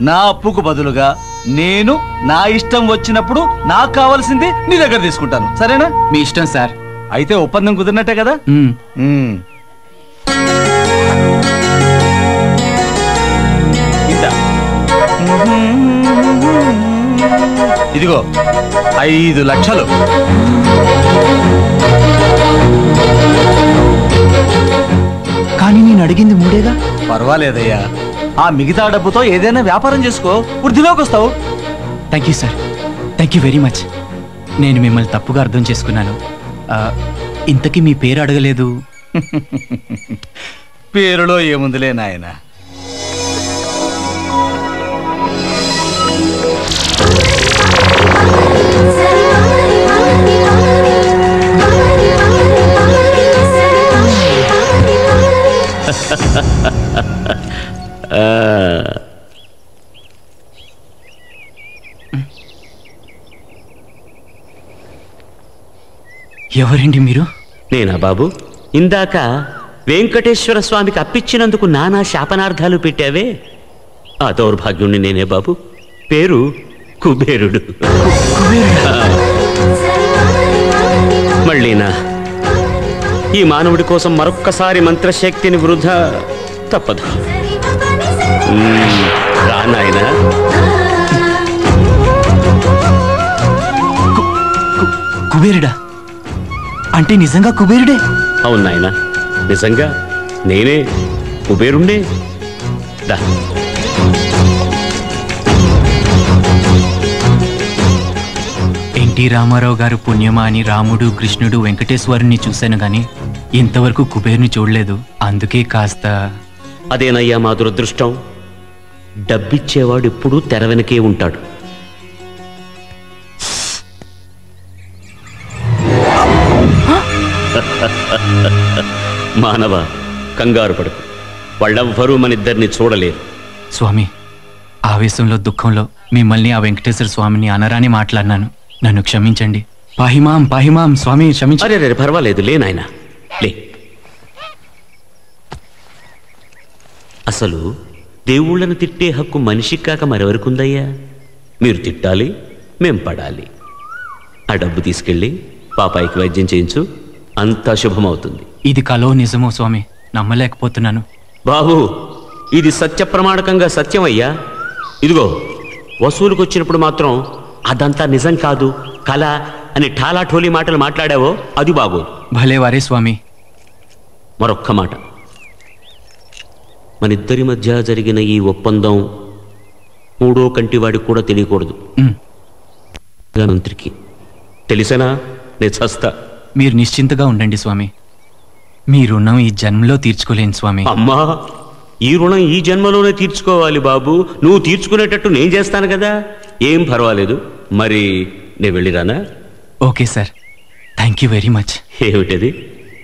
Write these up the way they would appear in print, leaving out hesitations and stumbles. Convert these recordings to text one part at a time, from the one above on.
నా అప్పుకు బదులుగా నేను నా ఇష్టం వచ్చినప్పుడు నాకు కావాల్సింది నీ దగ్గర తీసుకుంటాను, సరేనా? మీ ఇష్టం సార్. అయితే ఒప్పందం కుదిరినట్టే కదా? ఇదిగో 5 లక్షలు. కానీ నేను అడిగింది 3గా. పర్వాలేదయ్యా, ఆ మిగతా డబ్బుతో ఏదైనా వ్యాపారం చేసుకో, వృద్ధిలోకి వస్తావు. Thank you sir, thank you very much. నేను మిమ్మల్ని తప్పుగా అర్థం చేసుకున్నాను. ఇంతకీ మీ పేరు అడగలేదు. పేరులో ఏముందిలే నాయన. ఎవరండి మీరు? నేనా బాబు? ఇందాక వెంకటేశ్వర స్వామికి అప్పిచ్చినందుకు నానా శాపనార్థాలు పెట్టావే, ఆ దౌర్భాగ్యుణ్ణి నేనే బాబు. పేరు కుబేరుడు. మళ్ళీనా ఈ మానవుడి కోసం మరొక్కసారి మంత్రశక్తిని వృధా తప్పదు. రా నాయనా. కుబేరుడా అంటే నిజంగా కుబేరుడే? అవును నాయనా, నిజంగా నేనే కుబేరుండే. దా. ఎన్టీ రామారావు గారు పుణ్యమా అని రాముడు, కృష్ణుడు, వెంకటేశ్వరుని చూశాను గాని ఇంతవరకు కుబేరుని చూడలేదు. అందుకే కాస్త. అదేనయ్యా మా దురదృష్టం. డబ్బిచ్చేవాడు ఎప్పుడూ తెర వెనకే ఉంటాడు. మానవ, కంగారు పడకు. వాళ్ళెవ్వరూ మనిద్దరిని చూడలేరు. స్వామి, ఆవేశంలో దుఃఖంలో మిమ్మల్ని, ఆ వెంకటేశ్వర స్వామిని అనరాని మాట్లాడినాను. నన్ను క్షమించండి. పాహిమాం పాహిమాం స్వామి, క్షమించండి. అరే పర్వాలేదు, లే నాయనా లే. అసలు దేవుళ్ళను తిట్టే హక్కు మనిషికి కాక మరెవరికుందయ్యా? మీరు తిట్టాలి, మేం పడాలి. ఆ డబ్బు తీసుకెళ్ళి పాపాయికి వైద్యం చేయించు, అంతా శుభమవుతుంది. ఇది కలో నిజమో స్వామి? నమ్మలేకపోతున్నాను. బాబు, ఇది సత్య ప్రమాణకంగా సత్యమయ్యా. ఇదిగో, వసూలుకు వచ్చినప్పుడు మాత్రం అదంతా నిజం కాదు, కళ అని ఠాలాఠోలీ మాటలు మాట్లాడావో అది బాబు. భలేవారే స్వామి. మరొక్క మాట, మనిద్దరి మధ్య జరిగిన ఈ ఒప్పందం 3వ కంటివాడికి కూడా తెలియకూడదు. మంత్రికి తెలిసేనా నేను చస్తా. మీరు నిశ్చింతగా ఉండండి స్వామి. మీ రుణం ఈ జన్మలో తీర్చుకోలేను స్వామి. అమ్మా, ఈ రుణం ఈ జన్మలోనే తీర్చుకోవాలి బాబు. నువ్వు తీర్చుకునేటట్టు నేను చేస్తాను కదా, ఏం పర్వాలేదు. మరి నేను వెళ్ళిరానా? Okay sir, thank you very much. ఏమిటది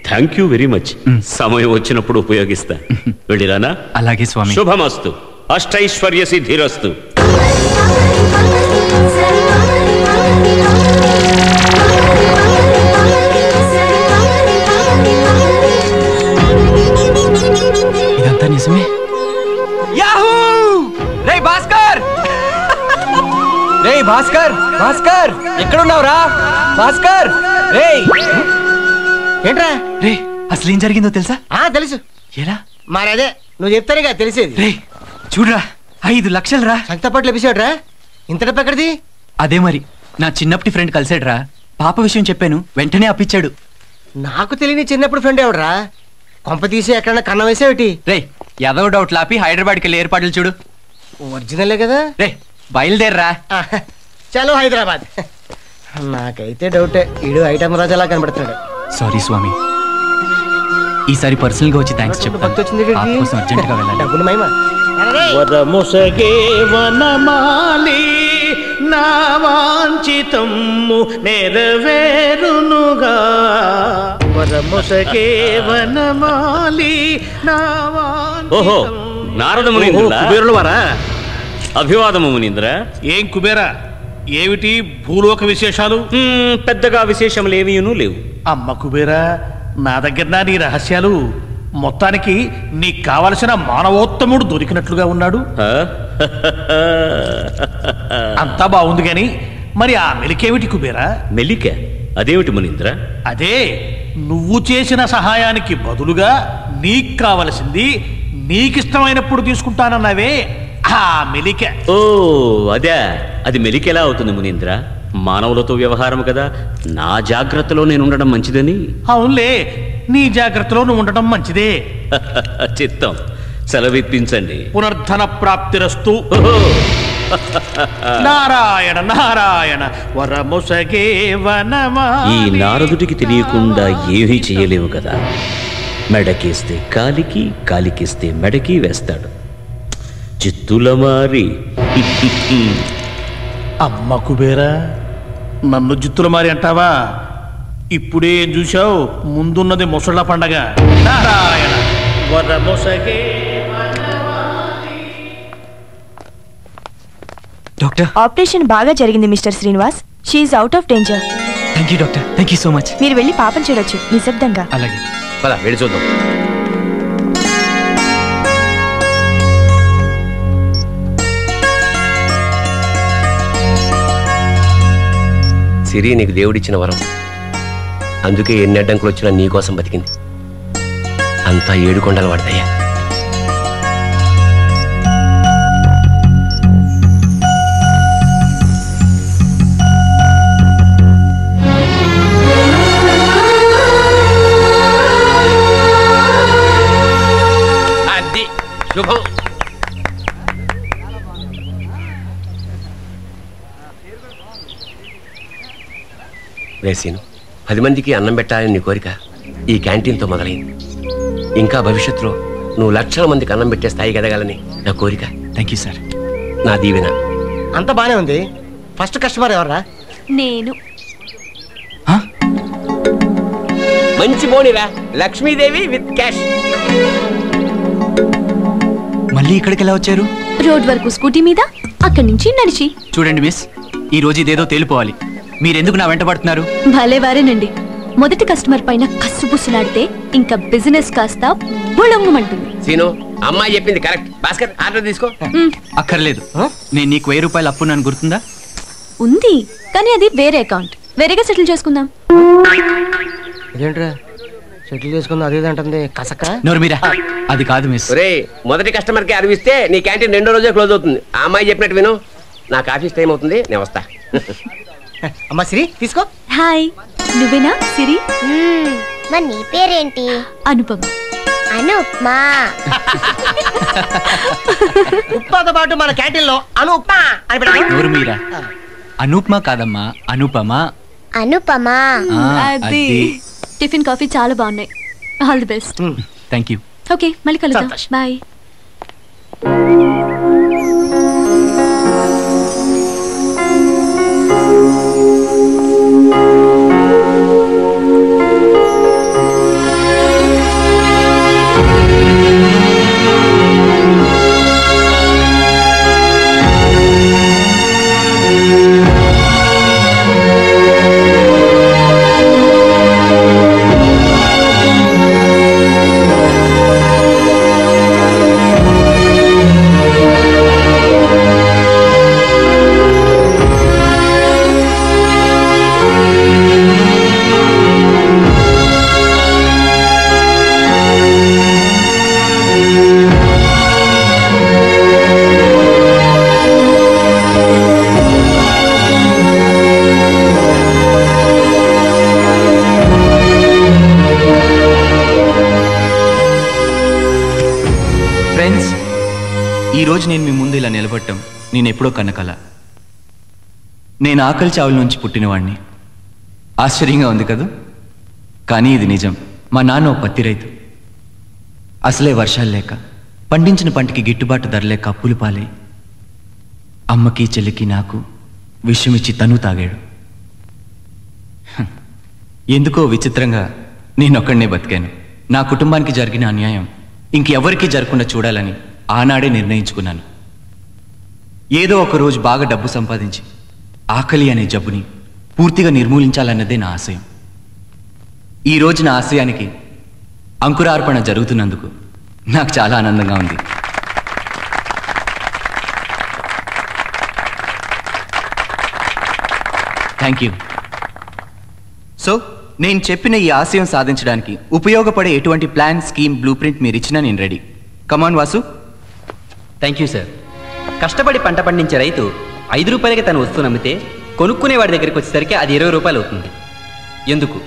థ్యాంక్ యూ వెరీ మచ్? సమయం వచ్చినప్పుడు ఉపయోగిస్తా. వెళ్ళిరానా? అలాగే స్వామి. శుభమస్తు, అష్టైశ్వర్య సిద్ధిరస్తు. ఇదంతా నిజమే? యాహూ! రే భాస్కర్, రే భాస్కర్, భాస్కర్ ఎక్కడున్నావురా భాస్కర్? రే ఏంట్రా? రే అసలు ఏం జరిగిందో తెలుసా? తెలుసు. ఎలా? మరి అదే నువ్వు చెప్తానేగా తెలిసేది. రే చూడరా, 5 లక్షలు రా. సంతపట్లు ఎపిసాడ్రా. ఇంత డబ్బు ఎక్కడిది? అదే మరి, నా చిన్నప్పటి ఫ్రెండ్ కలిసాడ్రా. పాప విషయం చెప్పాను, వెంటనే అప్పిచ్చాడు. నాకు తెలియని చిన్నప్పుడు ఫ్రెండ్ ఎవడరా? కొంప తీసి ఎక్కడన్నా కన్న వేసేవిటి? రే ఏదో డౌట్ లాపి హైదరాబాద్కి వెళ్ళి ఏర్పాట్లు చూడు. ఒరిజినలే కదా. రే బయలుదేరరా. చలో హైదరాబాద్. నాకైతే డౌటే, ఈడు ఐటమ్ రాజాలా కనబడుతున్నాడు. సారీ స్వామి, ఈసారి పర్సనల్ గా వచ్చి థ్యాంక్స్ చెప్తాను. అర్జెంట్ గా వెళ్ళాలి. డబ్బులు మైమా. వరముసగే వనమాలి నా వాంఛితము నెరవేరునుగా. వరముసగే వనమాలి నా వాంఛితము. ఓహో, నారద మునీంద్రులా? కుబేరుల వారా? అభివాదము మునీంద్ర. ఏం కుబేరా, ఏమిటి భూలోక విశేషాలు? పెద్దగా విశేషములేమీను లేవు. అమ్మ కుబేరా, నా దగ్గర నీ రహస్యాలు మొత్తానికి నీకు కావలసిన మానవోత్తముడు దొరికినట్లుగా ఉన్నాడు. అంతా బాగుంది గాని మరి ఆ మెలికేమిటి కుబేరా? మెలిక అదేమిటి మునీంద్ర? అదే నువ్వు చేసిన సహాయానికి బదులుగా నీకు కావలసింది నీకిష్టమైనప్పుడు తీసుకుంటానన్నావే ఆ మెలిక. ఓ అదే, అది మెలిక ఎలా అవుతుంది మునీంద్ర? మానవులతో వ్యవహారం కదా, నా జాగ్రత్తలో నేను ఉండడం మంచిదని. అవునులే, నీ జాగ్రత్తలో నువ్వు ఉండటం మంచిదే. చిత్తం, సెలవిప్పించండి. పునర్ధన ప్రాప్తిరస్తు. నారాయణ నారాయణ వరముసగే వనమా. ఈ నారదుడికి తెలియకుండా ఏమీ చేయలేవు కదా. మెడకేస్తే కాలికి, కాలికిస్తే మెడకి వేస్తాడు. చిత్తుల మారి. అమ్మ కుబేరా, నన్ను జిత్తుల మారి అంటావా? ఇప్పుడే ఏం చూశావు? ముందున్నది ముసళ్ళ పండగ. నారాయణ వరముసగే. డాక్టర్, ఆపరేషన్ బాగా జరిగింది mister Srinivas. She's out of danger. Thank you doctor, thank you so much. మీరు వెళ్ళి పాపం చూడొచ్చు నిశ్శబ్దంగా. అలాగే. పద వెళ్ళి చూద్దాం. సిరి నీకు దేవుడిచ్చిన వరం, అందుకే ఎన్ని అడ్డంకులు వచ్చినా నీకోసం బతికింది. అంతా 7 కొండలు పడతాయా. అది శుభం. వేసీను 10 మందికి అన్నం పెట్టాలని నీ కోరిక ఈ క్యాంటీన్తో మొదలైంది. ఇంకా భవిష్యత్తులో నువ్వు లక్షల మందికి అన్నం పెట్టే స్థాయికి ఎదగాలని నా కోరిక. Thank you sir. నా దీవెన. అంత బానే ఉంది. ఫస్ట్ కస్టమర్ ఎవర్రా? నేను. మంచి బోనిరా, లక్ష్మీదేవి విత్ క్యాష్. మళ్ళీ ఇక్కడికి ఎలా వచ్చారు? రోడ్ వరకు స్కూటీ మీద, అక్కడి నుంచి నడిచి. చూడండి మిస్, ఈ రోజు ఇదేదో తేలిపోవాలి. మీరెందుకు నా వెంట పడుతున్నారు? భలే వారేనండి. మొదటి కస్టమర్ పైన కసుబుసులాడితే ఇంకా బిజినెస్ కాస్త బుళంగుమంటుంది. సీను, అమ్మాయి చెప్పింది కరెక్ట్. భాస్కర్ ఆర్డర్ తీసుకో. అక్కర్లేదు. నేను నీకు 1000 రూపాయలు అప్పు నన్ను గుర్తుందా? ఉంది, కానీ అది వేరే అకౌంట్. వేరేగా సెటిల్ చేసుకుందాం. ఇదేంట్రా సెటిల్ చేసుకుందాం అదేదంటుంది కసక. నోర్మీరా, అది కాదు మిస్. ఒరే, మొదటి కస్టమర్ కి అరివిస్తే నీ క్యాంటీన్ 2వ రోజే క్లోజ్ అవుతుంది. ఆ అమ్మాయి చెప్పినట్టు విను. నాకు ఆఫీస్ టైం అవుతుంది, నేను వస్తా. అమ్మా సిరి తీసుకో. హాయ్, నువ్వేనా సిరి? మరి నీ పేరేంటి? అనుపమ. అనుప్మా. ఉప్మాతో పాటు మన క్యాంటీన్ లో అనుప్మా అని పెట్టాను. నోర్మీరా, అనూప్మా కాదమ్మా, అనుపమ. అనుపమా. అది. టిఫిన్ కాఫీ చాలా బాగున్నాయి. All the best. Thank you. Okay, మళ్ళీ కలుద్దాం. సంతోషం. బాయ్. ఫ్రెండ్స్, ఈరోజు నేను మీ ముందు ఇలా నిలబడటం నేను ఎప్పుడో కన్నకల. నేను ఆకలి చావుల నుంచి పుట్టినవాడిని. ఆశ్చర్యంగా ఉంది కదూ, కానీ ఇది నిజం. మా నాన్న ఓ పత్తి రైతు. అసలే వర్షాలు లేక, పండించిన పంటకి గిట్టుబాటు ధర లేక అప్పులు పాలై అమ్మకి చెల్లికి నాకు విషమిచ్చి తను తాగాడు. ఎందుకో విచిత్రంగా నేనొక్కడనే బతికాను. నా కుటుంబానికి జరిగిన అన్యాయం ఇంకెవరికీ జరగకుండా చూడాలని ఆనాడే నిర్ణయించుకున్నాను. ఏదో ఒక రోజు బాగా డబ్బు సంపాదించి ఆకలి అనే జబ్బుని పూర్తిగా నిర్మూలించాలన్నదే నా ఆశయం. ఈ రోజు నా ఆశయానికి అంకురార్పణ జరుగుతున్నందుకు నాకు చాలా ఆనందంగా ఉంది. Thank you. సో నేను చెప్పిన ఈ ఆశయం సాధించడానికి ఉపయోగపడే ఎటువంటి ప్లాన్, స్కీమ్, బ్లూ ప్రింట్ మీరు ఇచ్చినా నేను ready. Come on Vasu. Thank you sir. కష్టపడి పంట పండించే రైతు 5 రూపాయలకి తన వస్తువు నమ్మితే కొనుక్కునే వాడి దగ్గరికి వచ్చేసరికి అది 20 రూపాయలు అవుతుంది. ఎందుకు?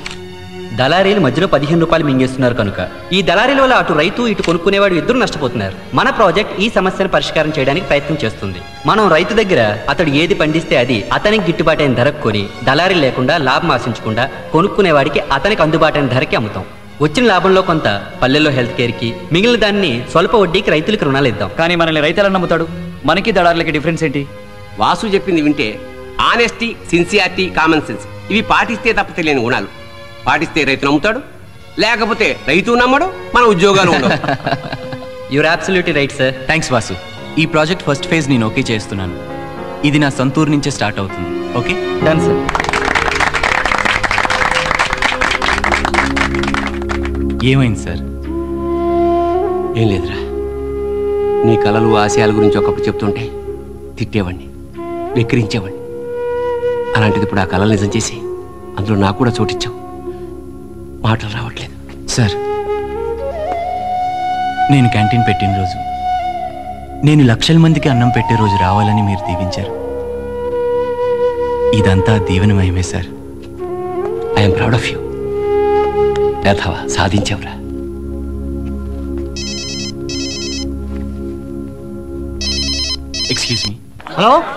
దళారీలు మధ్యలో 15 రూపాయలు మింగేస్తున్నారు కనుక. ఈ దళారీల వల్ల అటు రైతు ఇటు కొనుక్కునేవాడు ఇద్దరు నష్టపోతున్నారు. మన ప్రాజెక్ట్ ఈ సమస్యను పరిష్కారం చేయడానికి ప్రయత్నం చేస్తుంది. మనం రైతు దగ్గర అతడు ఏది పండిస్తే అది అతనికి గిట్టుబాటైన ధరకు కొని దళారీ లేకుండా లాభం ఆశించకుండా కొనుక్కునేవాడికి అతనికి అందుబాటైన ధరకి అమ్ముతాం. వచ్చిన లాభంలో కొంత పల్లెల్లో హెల్త్ కేర్కి, మిగిలిన దాన్ని స్వల్ప వడ్డీకి రైతులకు రుణాలు ఇద్దాం. కానీ మనల్ని రైతులను నమ్ముతాడు, మనకి దళారులకి డిఫరెన్స్ ఏంటి? వాసు చెప్పింది వింటే ఆనెస్టీ, సిన్సియారిటీ, కామన్ సెన్స్ ఇవి పాటిస్తే తప్ప తెలియని గుణాలు. పాటిస్తే రైతు నమ్ముతాడు, లేకపోతే రైతు నమ్మడు, మన ఉద్యోగాలు ఉండవు. Your absolutely right sir. Thanks Vasu. ఈ ప్రాజెక్ట్ ఫస్ట్ ఫేజ్ నేను ఓకే చేస్తున్నాను. ఇది నా సొంతూరు నుంచే స్టార్ట్ అవుతుంది. Okay done sir. ఏమైంది సార్? ఏం లేదురా, నీ కలలు, ఆశయాల గురించి ఒకప్పుడు చెప్తుంటే తిట్టేవాడిని, వెక్కిరించేవాడిని. అలాంటిది ఇప్పుడు ఆ కళలు నిజం చేసి అందులో నాకు కూడా చోటిచ్చావు. మాటలు రావట్లేదు. సార్, నేను క్యాంటీన్ పెట్టిన రోజు, నేను లక్షల మందికి అన్నం పెట్టే రోజు రావాలని మీరు దీవించారు. ఇదంతా దీవెనమయమే సార్. I'm proud of you. యథావా సాధించావురా. Excuse me. హలో